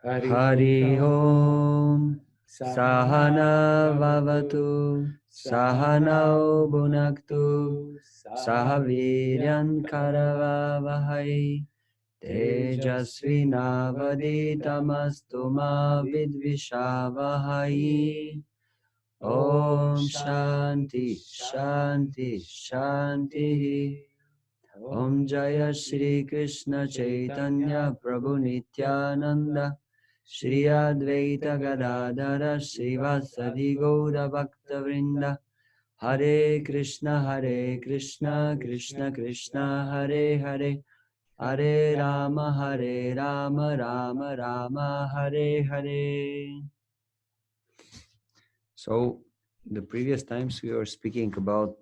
Hari Om Sahana Vavatu Sahanao Bhunaktu Sahaviryan Karavavahai Tejasvinavaditamastu ma vidvishavahai. Om Shanti Shanti Shanti. Om Jaya Shri Krishna Chaitanya Prabhu Nityananda Shri Advaita Gadadara Srivasadi Gaura Bhakta Vrinda. Hare Krishna Krishna Krishna Hare Hare, Hare Rama Rama Rama Hare Hare. So, the previous times we were speaking about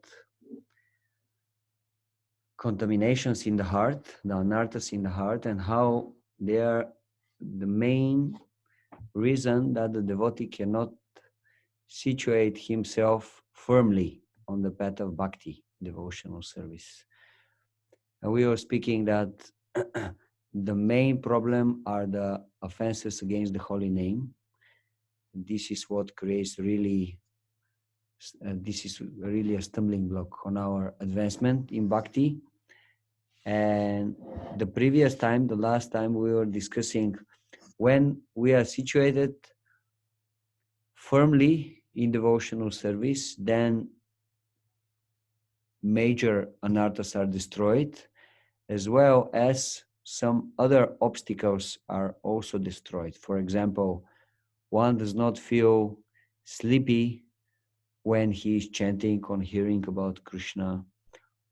contaminations in the heart, the anarthas in the heart, and how they are the main reason that the devotee cannot situate himself firmly on the path of bhakti, devotional service. And we were speaking that the main problem are the offenses against the holy name. This is what creates really, this is really a stumbling block on our advancement in bhakti. And the previous time, the last time, we were discussing when we are situated firmly in devotional service, then major anarthas are destroyed, as well as some other obstacles are also destroyed. For example, one does not feel sleepy when he is chanting on hearing about Krishna,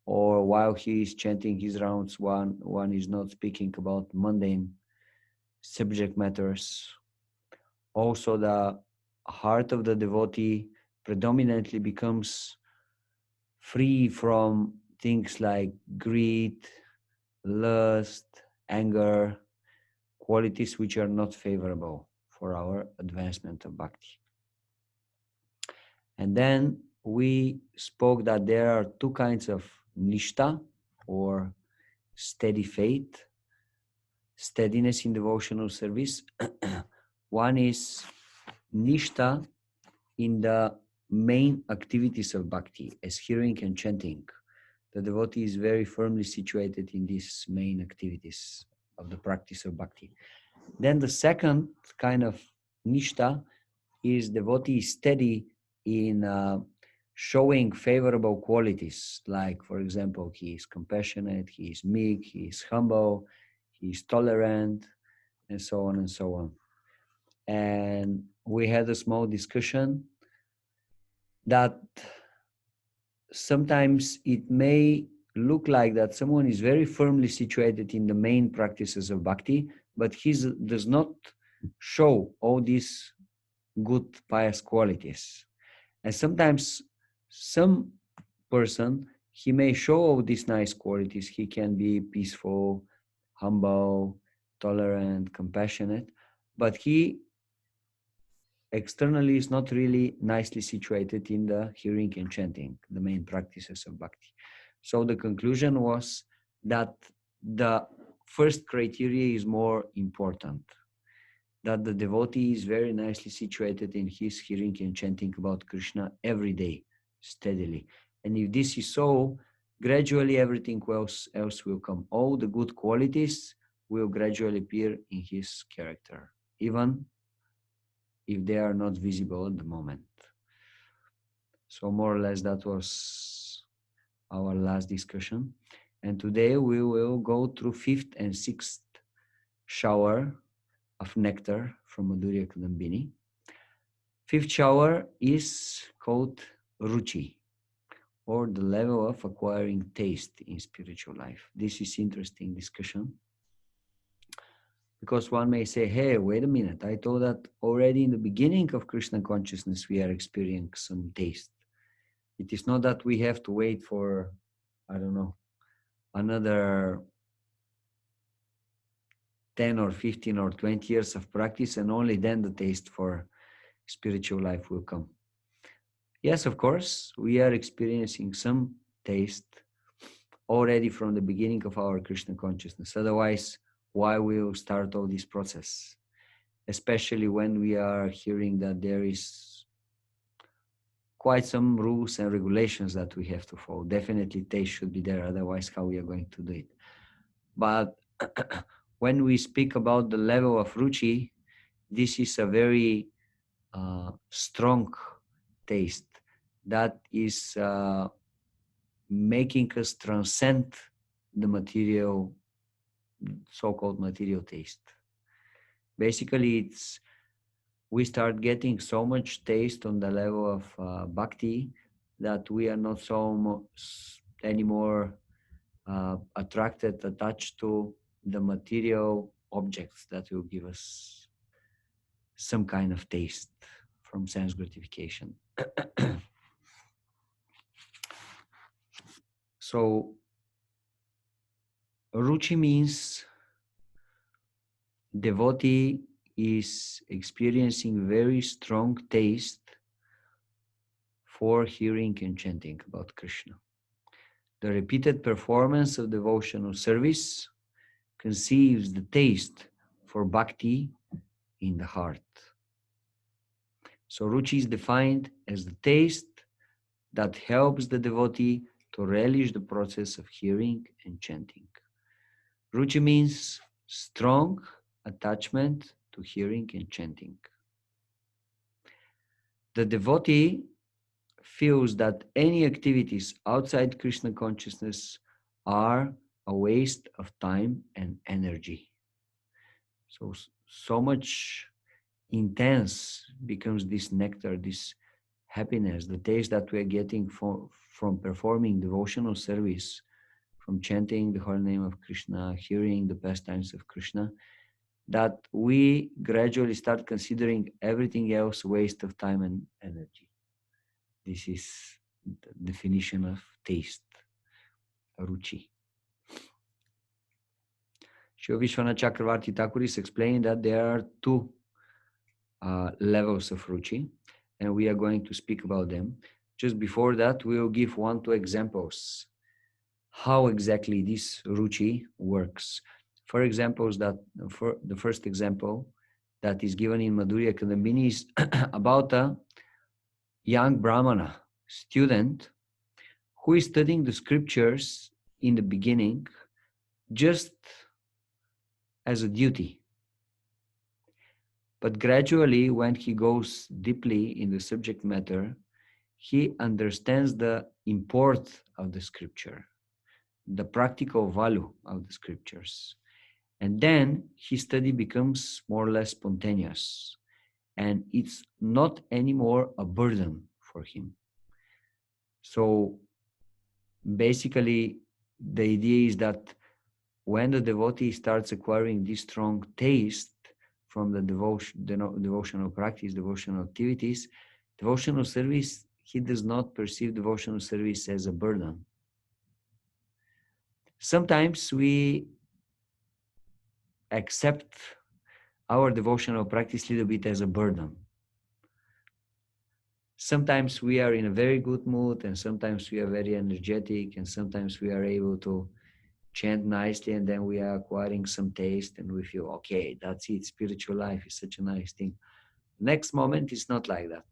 or while he is chanting his rounds, one is not speaking about mundane subject matters. Also, the heart of the devotee predominantly becomes free from things like greed, lust, anger, qualities which are not favorable for our advancement of bhakti. And then we spoke that there are two kinds of nishta, or steady faith, steadiness in devotional service. One is nishta in the main activities of bhakti, as hearing and chanting. The devotee is very firmly situated in these main activities of the practice of bhakti. Then the second kind of nishta is devotee is steady in showing favorable qualities, like, for example, he is compassionate, he is meek, he is humble, he is tolerant, and so on and so on. And we had a small discussion that sometimes it may look like that someone is very firmly situated in the main practices of bhakti, but he does not show all these good pious qualities. And sometimes some person, he may show all these nice qualities. He can be peaceful, humble, tolerant, compassionate, but he externally is not really nicely situated in the hearing and chanting, the main practices of bhakti. So the conclusion was that the first criteria is more important, that the devotee is very nicely situated in his hearing and chanting about Krishna every day, steadily. And if this is so, gradually everything else will come. All the good qualities will gradually appear in his character, even if they are not visible at the moment. So more or less that was our last discussion. And today we will go through fifth and sixth shower of nectar from Madhurya Kadambini. Fifth shower is called Ruchi, or the level of acquiring taste in spiritual life. This is interesting discussion, because one may say, hey, wait a minute, I thought that already in the beginning of Krishna consciousness we are experiencing some taste. It is not that we have to wait for, I don't know, another 10 or 15 or 20 years of practice, and only then the taste for spiritual life will come. Yes, of course, we are experiencing some taste already from the beginning of our Krishna consciousness. Otherwise, why will start all this process? especially when we are hearing that there is quite some rules and regulations that we have to follow. Definitely taste should be there, otherwise how we are going to do it. But when we speak about the level of ruchi, this is a very strong taste that is making us transcend the material, so-called material taste. Basically, we start getting so much taste on the level of bhakti that we are not so much anymore attracted, attached to the material objects that will give us some kind of taste from sense gratification. So ruchi means devotee is experiencing very strong taste for hearing and chanting about Krishna. The repeated performance of devotional service conceives the taste for bhakti in the heart. So ruchi is defined as the taste that helps the devotee to relish the process of hearing and chanting. Ruchi means strong attachment to hearing and chanting. The devotee feels that any activities outside Krishna consciousness are a waste of time and energy. So much intense becomes this nectar, this happiness, the taste that we are getting from performing devotional service, from chanting the holy name of Krishna, hearing the pastimes of Krishna, that we gradually start considering everything else waste of time and energy. This is the definition of taste, ruchi. Sri Vishwanath Chakravarti Thakur is explaining that there are two levels of ruchi, and we are going to speak about them. Just before that, we will give two examples how exactly this ruchi works. For examples, for the first example that is given in Madhurya Kadambini is about a young Brahmana student who is studying the scriptures in the beginning just as a duty. But gradually, when he goes deeply in the subject matter, he understands the import of the scripture, the practical value of the scriptures. And then his study becomes more or less spontaneous, and it's not anymore a burden for him. So basically, the idea is that when the devotee starts acquiring this strong taste from the devotional practice, devotional activities, devotional service, he does not perceive devotional service as a burden. Sometimes we accept our devotional practice a little bit as a burden. Sometimes we are in a very good mood, and sometimes we are very energetic, and sometimes we are able to chant nicely, and then we are acquiring some taste, and we feel, okay, that's it, spiritual life is such a nice thing. Next moment, it's not like that.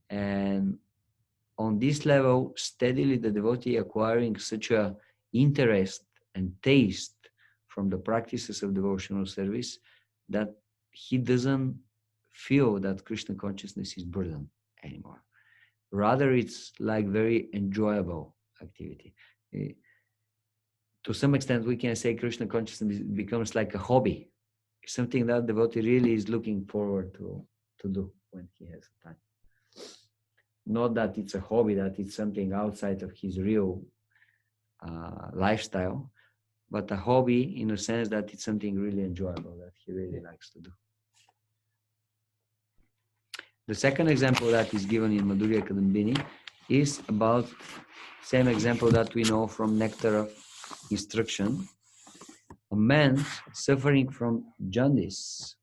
And on this level, steadily the devotee acquiring such a interest and taste from the practices of devotional service that he doesn't feel that Krishna consciousness is burden anymore. Rather, it's like very enjoyable activity. To some extent, we can say Krishna consciousness becomes like a hobby, something that devotee really is looking forward to do when he has time. Not that it's a hobby, that it's something outside of his real lifestyle, but a hobby in a sense that it's something really enjoyable that he really likes to do. The second example that is given in Madhurya Kadambini is about same example that we know from Nectar of Instruction. A man suffering from jaundice,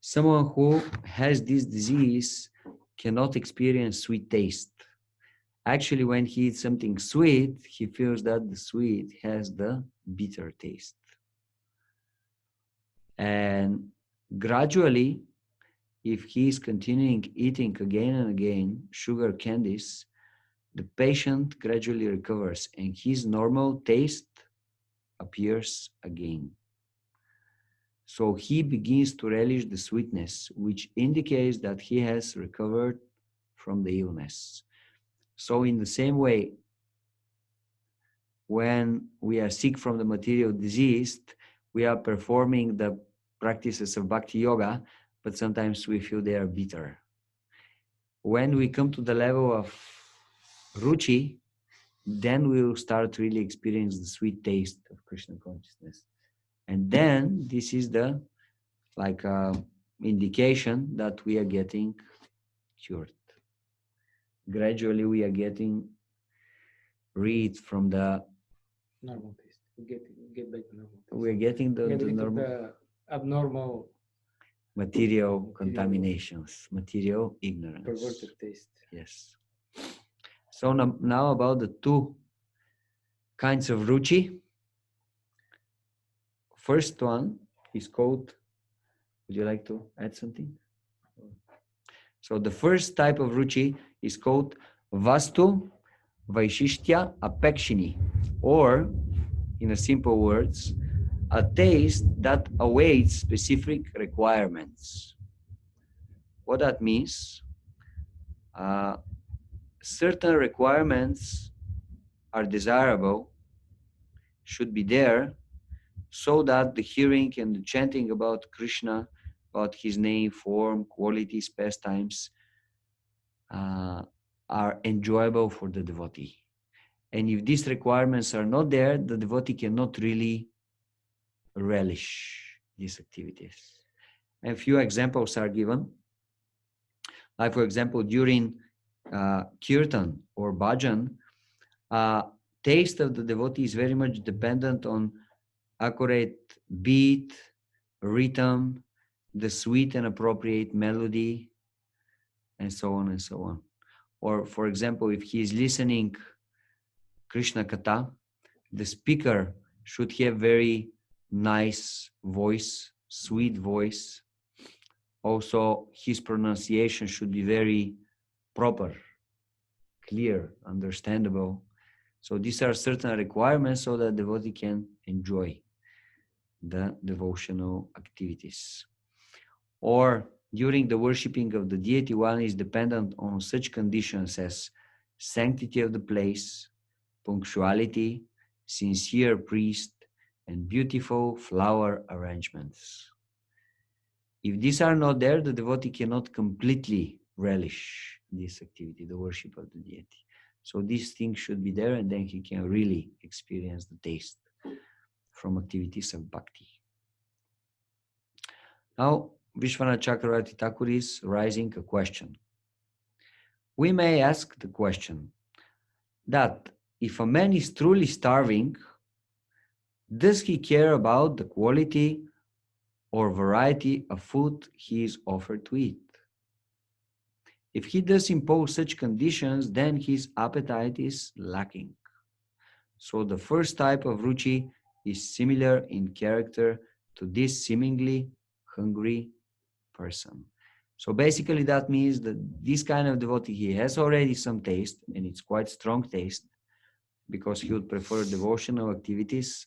someone who has this disease cannot experience sweet taste. Actually, when he eats something sweet, he feels that the sweet has the bitter taste. And gradually, if he is continuing eating again and again sugar candies, the patient gradually recovers and his normal taste appears again. So he begins to relish the sweetness, which indicates that he has recovered from the illness. So, in the same way, when we are sick from the material disease, we are performing the practices of bhakti yoga, but sometimes we feel they are bitter. When we come to the level of ruchi, then we will start really experiencing the sweet taste of Krishna consciousness. And then this is the indication that we are getting cured. Gradually we are getting rid from the normal taste. Get back to normal taste. We're getting the normal the abnormal material contaminations, material ignorance. Perverted taste. Yes. So now about the two kinds of ruchi. First one is called, would you like to add something? So the first type of ruchi is called Vastu Vaishishtya Apekshini, or in a simple words, a taste that awaits specific requirements. What that means, certain requirements are desirable, should be there, so that the hearing and the chanting about Krishna, about his name, form, qualities, pastimes, are enjoyable for the devotee. And if these requirements are not there, the devotee cannot really relish these activities. A few examples are given. Like, for example, during kirtan or bhajan, taste of the devotee is very much dependent on accurate beat, rhythm, the sweet and appropriate melody, and so on and so on. Or, for example, if he is listening Krishna Katha, the speaker should have very nice voice, sweet voice. Also, his pronunciation should be very proper, clear, understandable. So these are certain requirements so that the devotee can enjoy the devotional activities. Or during the worshipping of the deity, one is dependent on such conditions as sanctity of the place, punctuality, sincere priest, and beautiful flower arrangements. If these are not there, the devotee cannot completely relish this activity, the worship of the deity. So these things should be there, and then he can really experience the taste from activities of bhakti. Now, Vishwanath Chakravarti Thakur is raising a question. We may ask the question that if a man is truly starving, does he care about the quality or variety of food he is offered to eat? If he does impose such conditions, then his appetite is lacking. So the first type of ruchi is similar in character to this seemingly hungry person. So basically that means that this kind of devotee, he has already some taste, and it's quite strong taste, because he would prefer devotional activities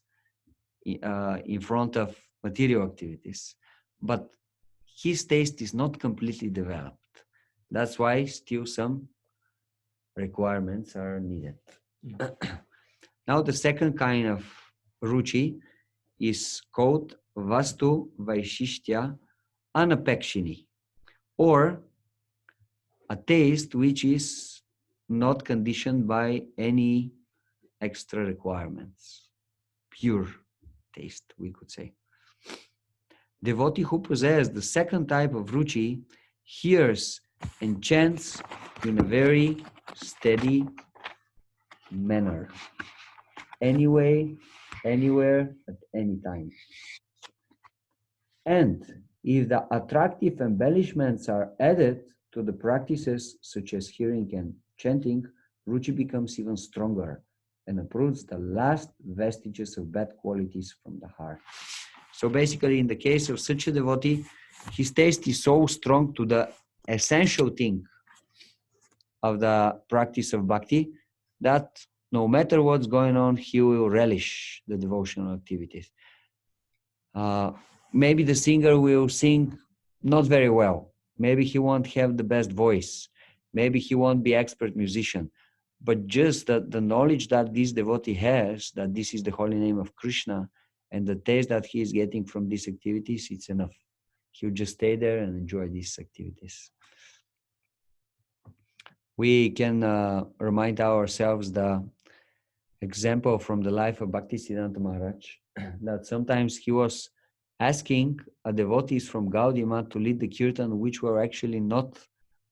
in front of material activities. But his taste is not completely developed. That's why still some requirements are needed. Now the second kind of ruchi is called Vastu Vaishishtya Anapekshini, or a taste which is not conditioned by any extra requirements. Pure taste, we could say. Devotee who possesses the second type of ruchi hears and chants in a very steady manner, anyway, anywhere, at any time. And if the attractive embellishments are added to the practices such as hearing and chanting, ruchi becomes even stronger and uproots the last vestiges of bad qualities from the heart. So basically, in the case of such a devotee, his taste is so strong to the essential thing of the practice of bhakti that no matter what's going on, he will relish the devotional activities. Maybe the singer will sing not very well. Maybe he won't have the best voice. Maybe he won't be expert musician. But just the knowledge that this devotee has, that this is the holy name of Krishna, and the taste that he is getting from these activities, it's enough. He'll just stay there and enjoy these activities. We can remind ourselves the example from the life of Bhaktisiddhanta Maharaj, that sometimes he was asking devotees from Gaudiya Math to lead the kirtan, which were actually not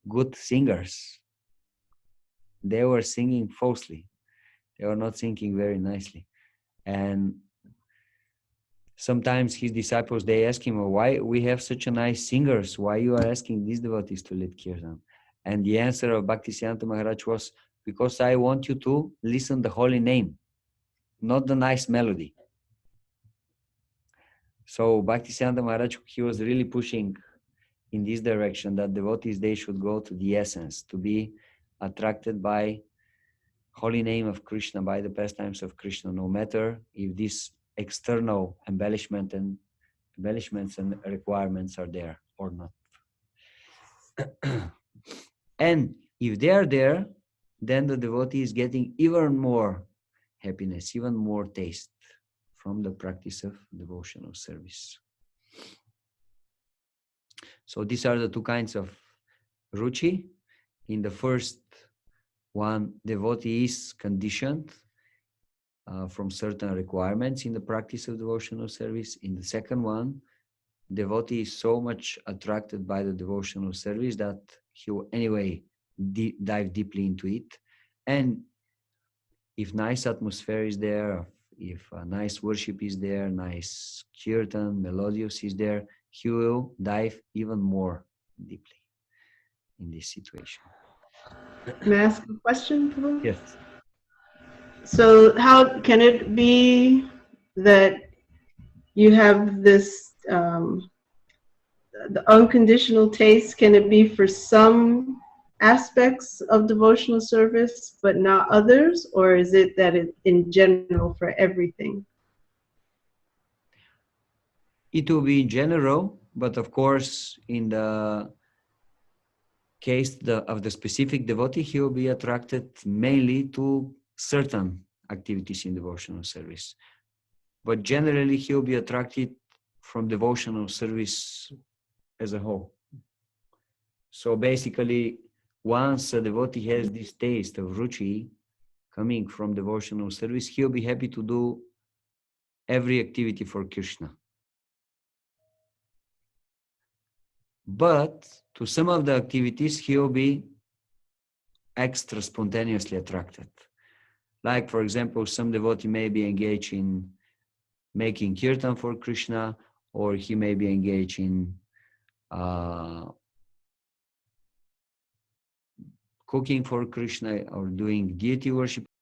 good singers. They were singing falsely. They were not singing very nicely. And sometimes his disciples, they ask him, why we have such a nice singers? Why you are asking these devotees to lead kirtan? And the answer of Bhaktisiddhanta Maharaj was, because I want you to listen the holy name, not the nice melody. So Bhaktisiddhanta Maharaj, he was really pushing in this direction that devotees, they should go to the essence, to be attracted by holy name of Krishna, by the pastimes of Krishna, no matter if these external embellishments and requirements are there or not. And if they are there, then the devotee is getting even more happiness, even more taste from the practice of devotional service. So these are the two kinds of ruchi. In the first one, devotee is conditioned from certain requirements in the practice of devotional service. In the second one, devotee is so much attracted by the devotional service that he will anyway dive deeply into it. And if nice atmosphere is there, if a nice worship is there, nice kirtan, melodious is there, he will dive even more deeply in this situation. May I ask a question, Prabhu? Yes. So how can it be that you have this the unconditional taste? Can it be for some aspects of devotional service but not others, or is it that it in general for everything? It will be in general, but of course in the case of the specific devotee, he will be attracted mainly to certain activities in devotional service. But generally, he will be attracted from devotional service as a whole. So basically, once a devotee has this taste of ruchi coming from devotional service, he'll be happy to do every activity for Krishna. But to some of the activities, he'll be extra spontaneously attracted. Like, for example, some devotee may be engaged in making kirtan for Krishna, or he may be engaged in cooking for Krishna, or doing deity worship